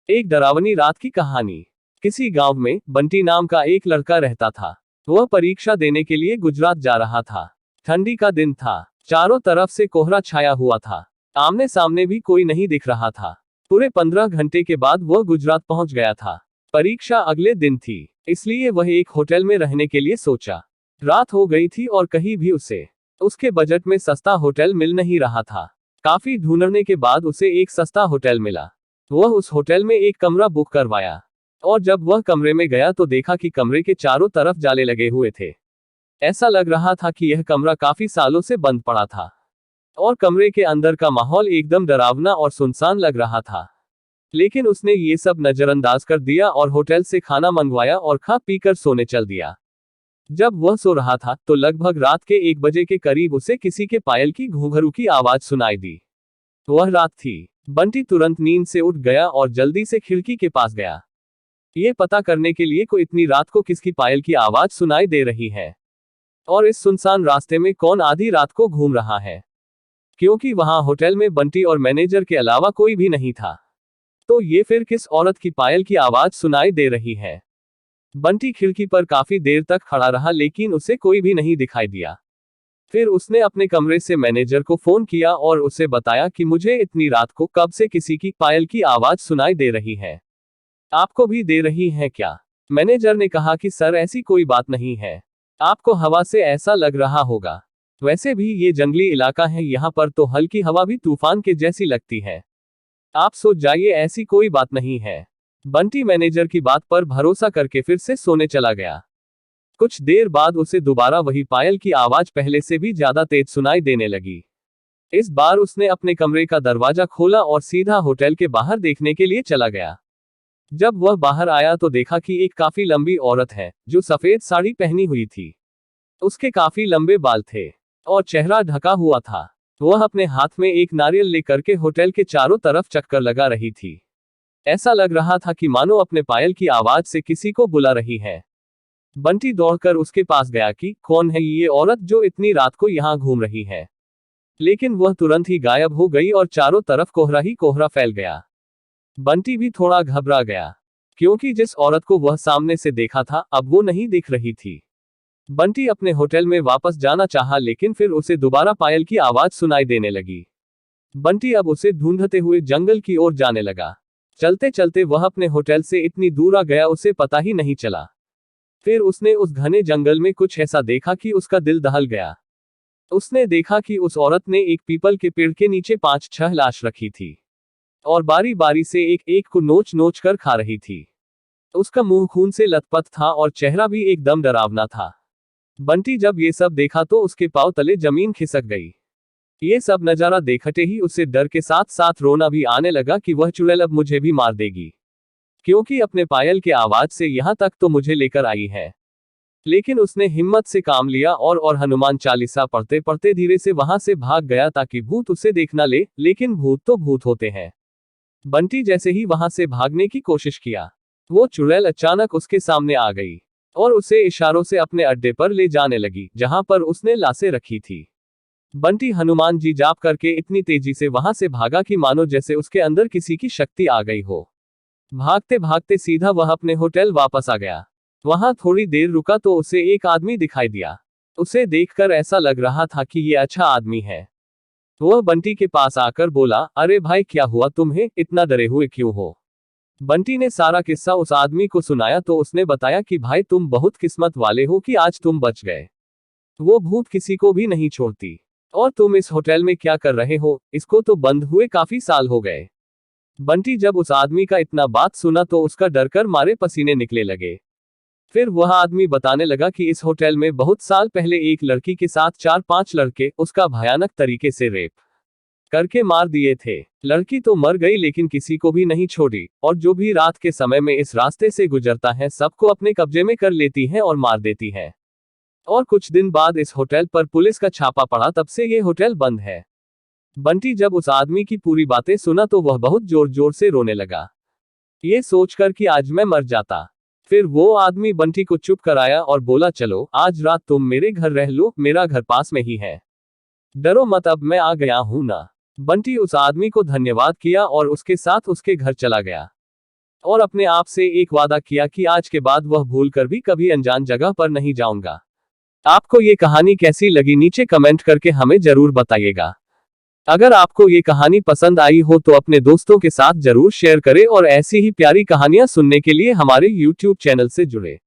एक डरावनी रात की कहानी। किसी गांव में बंटी नाम का एक लड़का रहता था। वह परीक्षा देने के लिए गुजरात जा रहा था। ठंडी का दिन था। चारों तरफ से कोहरा छाया हुआ था। आमने सामने भी कोई नहीं दिख रहा था। पूरे 15 घंटे के बाद वह गुजरात पहुंच गया था। परीक्षा अगले दिन थी, इसलिए वह एक होटल में रहने के लिए सोचा। रात हो गई थी और कहीं भी उसके बजट में सस्ता होटल मिल नहीं रहा था। काफी ढूंढने के बाद उसे एक सस्ता होटल मिला। वह उस होटल में एक कमरा बुक करवाया और जब वह कमरे में गया तो देखा कि कमरे के चारों तरफ जाले लगे हुए थे। ऐसा लग रहा था कि यह कमरा काफी सालों से बंद पड़ा था और कमरे के अंदर का माहौल एकदम डरावना और सुनसान लग रहा था। लेकिन उसने ये सब नजरअंदाज कर दिया और होटल से खाना मंगवाया और खा पीकर सोने चल दिया। जब वह सो रहा था तो लगभग रात के 1 बजे के करीब उसे किसी के पायल की घुंघरू की आवाज सुनाई दी। वह रात थी। बंटी तुरंत नींद से उठ गया और जल्दी से खिड़की के पास गया, ये पता करने के लिए को इतनी रात को किसकी पायल की आवाज सुनाई दे रही है और इस सुनसान रास्ते में कौन आधी रात को घूम रहा है, क्योंकि वहां होटल में बंटी और मैनेजर के अलावा कोई भी नहीं था। तो ये फिर किस औरत की पायल की आवाज सुनाई दे रही है। बंटी खिड़की पर काफी देर तक खड़ा रहा लेकिन उसे कोई भी नहीं दिखाई दिया। फिर उसने अपने कमरे से मैनेजर को फोन किया और उसे बताया कि मुझे इतनी रात को कब से किसी की पायल की आवाज सुनाई दे रही है। आपको भी दे रही है क्या? मैनेजर ने कहा कि सर ऐसी कोई बात नहीं है, आपको हवा से ऐसा लग रहा होगा। वैसे भी ये जंगली इलाका है, यहाँ पर तो हल्की हवा भी तूफान के जैसी लगती है। आप सो जाइए, ऐसी कोई बात नहीं है। बंटी मैनेजर की बात पर भरोसा करके फिर से सोने चला गया। कुछ देर बाद उसे दोबारा वही पायल की आवाज पहले से भी ज्यादा तेज सुनाई देने लगी। इस बार उसने अपने कमरे का दरवाजा खोला और सीधा होटल के बाहर देखने के लिए चला गया। जब वह बाहर आया तो देखा कि एक काफी लंबी औरत है जो सफेद साड़ी पहनी हुई थी। उसके काफी लंबे बाल थे और चेहरा ढका हुआ था। वह अपने हाथ में एक नारियल लेकर के होटल के चारों तरफ चक्कर लगा रही थी। ऐसा लग रहा था कि मानो अपने पायल की आवाज से किसी को बुला रही है। बंटी दौड़कर उसके पास गया कि कौन है ये औरत जो इतनी रात को यहाँ घूम रही है, लेकिन वह तुरंत ही गायब हो गई और चारों तरफ कोहरा ही कोहरा फैल गया। बंटी भी थोड़ा घबरा गया क्योंकि जिस औरत को वह सामने से देखा था अब वो नहीं दिख रही थी। बंटी अपने होटल में वापस जाना चाहा लेकिन फिर उसे दोबारा पायल की आवाज सुनाई देने लगी। बंटी अब उसे ढूंढते हुए जंगल की ओर जाने लगा। चलते चलते वह अपने होटल से इतनी दूर आ गया उसे पता ही नहीं चला। फिर उसने उस घने जंगल में कुछ ऐसा देखा कि उसका दिल दहल गया। उसने देखा कि उस औरत ने एक पीपल के पेड़ के नीचे 5-6 लाश रखी थी और बारी बारी से एक एक को नोच नोच कर खा रही थी। उसका मुंह खून से लथपथ था और चेहरा भी एकदम डरावना था। बंटी जब ये सब देखा तो उसके पांव तले जमीन खिसक गई। ये सब नजारा देखते ही उसे डर के साथ साथ रोना भी आने लगा कि वह चुड़ैल अब मुझे भी मार देगी, क्योंकि अपने पायल के आवाज से यहाँ तक तो मुझे लेकर आई है। लेकिन उसने हिम्मत से काम लिया और हनुमान चालीसा पढ़ते पढ़ते धीरे से वहां से भाग गया ताकि भूत उसे देख न ले, लेकिन भूत तो भूत होते हैं। बंटी जैसे ही वहां से भागने की कोशिश किया, वो चुड़ैल अचानक उसके सामने आ गई और उसे इशारों से अपने अड्डे पर ले जाने लगी जहां पर उसने लाशें रखी थी। बंटी हनुमान जी जाप करके इतनी तेजी से वहां से भागा कि मानो जैसे उसके अंदर किसी की शक्ति आ गई हो। भागते भागते सीधा वह अपने होटल वापस आ गया। वहां थोड़ी देर रुका तो उसे एक आदमी दिखाई दिया। उसे देखकर ऐसा लग रहा था कि ये अच्छा आदमी है। वह बंटी के पास आकर बोला, अरे भाई क्या हुआ तुम्हें, इतना डरे हुए क्यों हो? बंटी ने सारा किस्सा उस आदमी को सुनाया तो उसने बताया कि भाई तुम बहुत किस्मत वाले हो कि आज तुम बच गए। वो भूत किसी को भी नहीं छोड़ती। और तुम इस होटल में क्या कर रहे हो? इसको तो बंद हुए काफी साल हो गए। बंटी जब उस आदमी का इतना बात सुना तो उसका डर कर मारे पसीने निकले लगे। फिर वह आदमी बताने लगा कि इस होटल में बहुत साल पहले एक लड़की के साथ 4-5 लड़के उसका भयानक तरीके से रेप करके मार दिए थे। लड़की तो मर गई लेकिन किसी को भी नहीं छोड़ी और जो भी रात के समय में इस रास्ते से गुजरता है सबको अपने कब्जे में कर लेती है और मार देती है। और कुछ दिन बाद इस होटल पर पुलिस का छापा पड़ा, तब से ये होटल बंद है। बंटी जब उस आदमी की पूरी बातें सुना तो वह बहुत जोर जोर से रोने लगा, ये सोचकर कि आज मैं मर जाता। फिर वो आदमी बंटी को चुप कराया और बोला, चलो आज रात तुम मेरे घर रह लो, मेरा घर पास में ही है, डरो मत, अब मैं आ गया हूं ना। बंटी उस आदमी को धन्यवाद किया और उसके साथ उसके घर चला गया। और अपने आप से एक वादा किया कि आज के बाद वह भूल कर भी कभी अनजान जगह पर नहीं जाऊंगा। आपको ये कहानी कैसी लगी नीचे कमेंट करके हमें जरूर बताइएगा। अगर आपको ये कहानी पसंद आई हो तो अपने दोस्तों के साथ जरूर शेयर करें और ऐसी ही प्यारी कहानियां सुनने के लिए हमारे YouTube चैनल से जुड़े।